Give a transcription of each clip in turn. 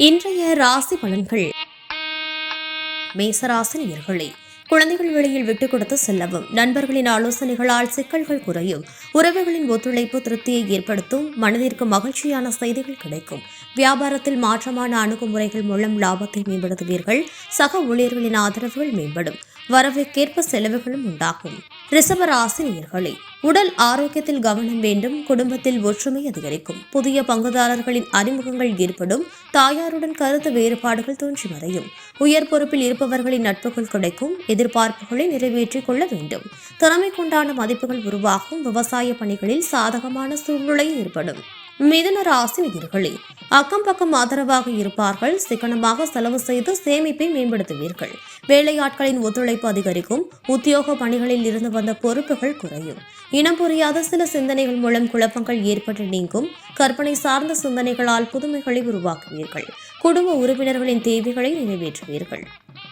இன்றைய ராசி பலன்கள். மேசராசினியர்களே, குழந்தைகள் வெளியில் விட்டுக் கொடுத்து செல்லவும், நண்பர்களின் ஆலோசனைகளால் சிக்கல்கள் குறையும், உறவுகளின் ஒத்துழைப்பு திருப்தியை ஏற்படுத்தும், மனதிற்கு மகிழ்ச்சியான செய்திகள் கிடைக்கும், வியாபாரத்தில் மாற்றமான அணுகுமுறைகள் மூலம் லாபத்தை மேம்படுத்துவீர்கள், சக ஊழியர்களின் ஆதரவுகள் மேம்படும், வரவுக்கேற்ப செலவுகளும் உண்டாகும். ரிஷப ராசினியர்களே, உடல் ஆரோக்கியத்தில் கவனம் வேண்டும், குடும்பத்தில் ஒற்றுமை அதிகரிக்கும், புதிய பங்குதாரர்களின் அறிமுகங்கள் ஏற்படும், தாயாருடன் கருத்து வேறுபாடுகள் தோன்றி மறையும், உயர் பொறுப்பில் இருப்பவர்களின் நட்புகள் கிடைக்கும், எதிர்பார்ப்புகளை நிறைவேற்றிக் கொள்ள வேண்டும், திறமை கொண்டான மதிப்புகள் உருவாகும், விவசாய பணிகளில் சாதகமான சூழ்நிலை ஏற்படும். மிதுன ராசினியர்களே, அக்கம் பக்கம் ஆதரவாக இருப்பார்கள், சிக்கனமாக செலவு செய்து சேமிப்பை மேம்படுத்துவீர்கள், வேலையாட்களின் ஒத்துழைப்பு அதிகரிக்கும், உத்தியோக பணிகளில் இருந்து வந்த பொறுப்புகள் குறையும், இனம் புரியாத சில சிந்தனைகள் மூலம் குழப்பங்கள் ஏற்பட்டு நீங்கும், கற்பனை சார்ந்த சிந்தனைகளால் புதுமைகளை உருவாக்குவீர்கள், குடும்ப உறுப்பினர்களின் தேவைகளை நிறைவேற்றுவீர்கள்.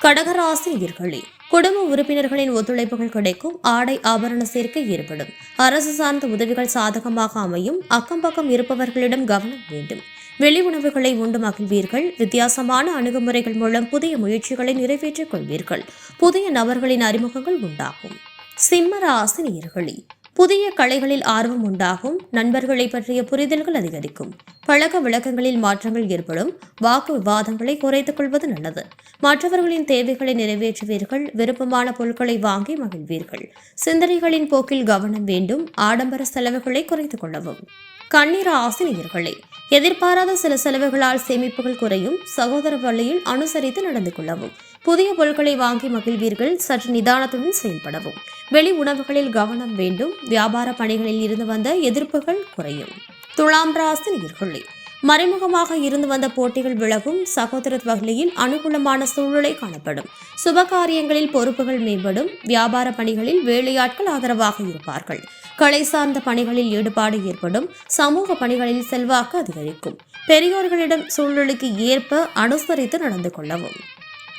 கடகராசினியர்களே, குடும்ப உறுப்பினர்களின் ஒத்துழைப்புகள் கிடைக்கும், ஆடை ஆபரண சேர்க்கை ஏற்படும், அரசு சார்ந்த உதவிகள் சாதகமாக அமையும், அக்கம் பக்கம் இருப்பவர்களிடம் கவனம் வேண்டும், வெளி உணவுகளை உண்டு மகிழ்வீர்கள், வித்தியாசமான அணுகுமுறைகள் மூலம் புதிய முயற்சிகளை நிறைவேற்றிக் கொள்வீர்கள், புதிய நபர்களின் அறிமுகங்கள் உண்டாகும். சிம்ம ராசினியர்களே, புதிய கலைகளில் ஆர்வம் உண்டாகும், நண்பர்களை பற்றிய புரிதல்கள் அதிகரிக்கும், பழக்க விளக்கங்களில் மாற்றங்கள் ஏற்படும், வாக்கு விவாதங்களை குறைத்துக் கொள்வது நல்லது, மற்றவர்களின் தேவைகளை நிறைவேற்றுவீர்கள், விருப்பமான பொருட்களை வாங்கி மகிழ்வீர்கள், சிந்தனைகளின் போக்கில் கவனம் வேண்டும், ஆடம்பர செலவுகளை குறைத்துக் கொள்ளவும். கன்னிர ஆசினியர்களே, எதிர்பாராத சில செலவுகளால் சேமிப்புகள் குறையும், சகோதர வழியில் அனுசரித்து நடந்து கொள்ளவும், புதிய பொருட்களை வாங்கி மகிழ்வீர்கள், சற்று நிதானத்துடன் செயல்படவும், வெளி உணவுகளில் கவனம் வேண்டும், வியாபார பணிகளில் இருந்து வந்த எதிர்ப்புகள் குறையும். துலாம் ராசினியர்களே, மறைமுகமாக இருந்து வந்த போட்டிகள் விலகும், சகோதரத்துவ வகையில் அனுகூலமான சூழ்நிலை காணப்படும், சுபகாரியங்களில் பொறுப்புகள் மேம்படும், வியாபார பணிகளில் வேலையாட்கள் ஆதரவாக இருப்பார்கள், கலை சார்ந்த பணிகளில் ஈடுபாடு ஏற்படும், சமூக பணிகளில் செல்வாக்கு அதிகரிக்கும், பெரியோர்களிடம் சூழ்நிலைக்கு ஏற்ப அனுசரித்து நடந்து கொள்ளவும்.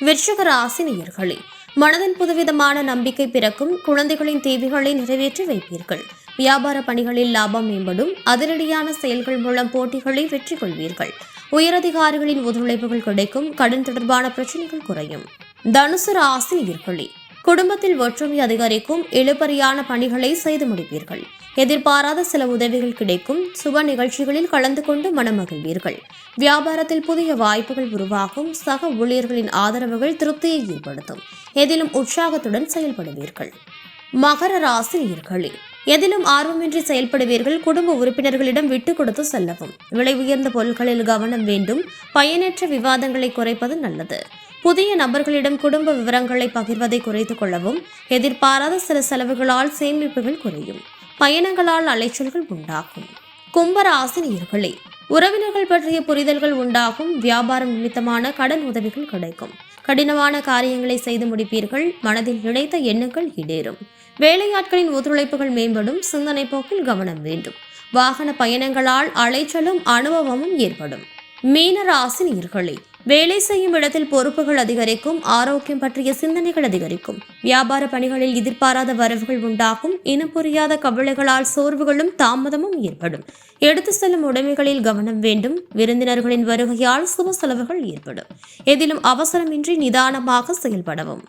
விருச்சிக ராசினியர்களே, மனதில் புதுவிதமான நம்பிக்கை பிறக்கும், குழந்தைகளின் தேவைகளை நிறைவேற்றி வைப்பீர்கள், வியாபார பணிகளில் லாபம் மேம்படும், அதிரடியான செயல்கள் மூலம் போட்டிகளை வெற்றி கொள்வீர்கள், உயரதிகாரிகளின் ஒத்துழைப்புகள் கிடைக்கும், கடன் தொடர்பான பிரச்சனைகள் குறையும். தனுசு ராசினியர்களே, குடும்பத்தில் ஒற்றுமை அதிகரிக்கும், இழுபறியான பணிகளை செய்து முடிப்பீர்கள், எதிர்பாராத சில உதவிகள் கிடைக்கும், சுப நிகழ்ச்சிகளில் கலந்து கொண்டு மனமகிழ்வீர்கள், வியாபாரத்தில் புதிய வாய்ப்புகள் உருவாகும், சக ஊழியர்களின் ஆதரவுகள் திருப்தியை ஏற்படுத்தும், எதிலும் உற்சாகத்துடன் செயல்படுவீர்கள். மகர ராசினியர்களே, எதிலும் ஆர்வமின்றி செயல்படுவீர்கள், குடும்ப உறுப்பினர்களிடம் விட்டுக் கொடுத்து செல்லவும், விலை உயர்ந்த பொருட்களில் கவனம் வேண்டும், பயனற்ற விவாதங்களை குறைப்பது நல்லது, புதிய நபர்களிடம் குடும்ப விவரங்களை பகிர்வதை குறைத்துக் கொள்ளவும், எதிர்பாராத சில செலவுகளால் சேமிப்புகள் குறையும், பயணங்களால் அலைச்சல்கள் உண்டாகும். கும்பராசினியர்களே, உறவினர்கள் பற்றிய புரிதல்கள் உண்டாகும், வியாபாரம் நிமித்தமான கடன் உதவிகள் கிடைக்கும், கடினமான காரியங்களை செய்து முடிப்பீர்கள், மனதில் நினைத்த எண்ணங்கள் ஈடேறும், வேலையாட்களின் ஒத்துழைப்புகள் மேம்படும், சிந்தனை போக்கில் கவனம் வேண்டும், வாகன பயணங்களால் அலைச்சலும் அனுபவமும் ஏற்படும். மீன ராசினியர்களே, வேலை செய்யும் இடத்தில் பொறுப்புகள் அதிகரிக்கும், ஆரோக்கியம் பற்றிய சிந்தனைகள் அதிகரிக்கும், வியாபார பணிகளில் எதிர்பாராத வரவுகள் உண்டாகும், இனம் புரியாத கவலைகளால் சோர்வுகளும் தாமதமும் ஏற்படும், எடுத்து செல்லும் உடைமைகளில் கவனம் வேண்டும், விருந்தினர்களின் வருகையால் சுப செலவுகள் ஏற்படும், எதிலும் அவசரமின்றி நிதானமாக செயல்படவும்.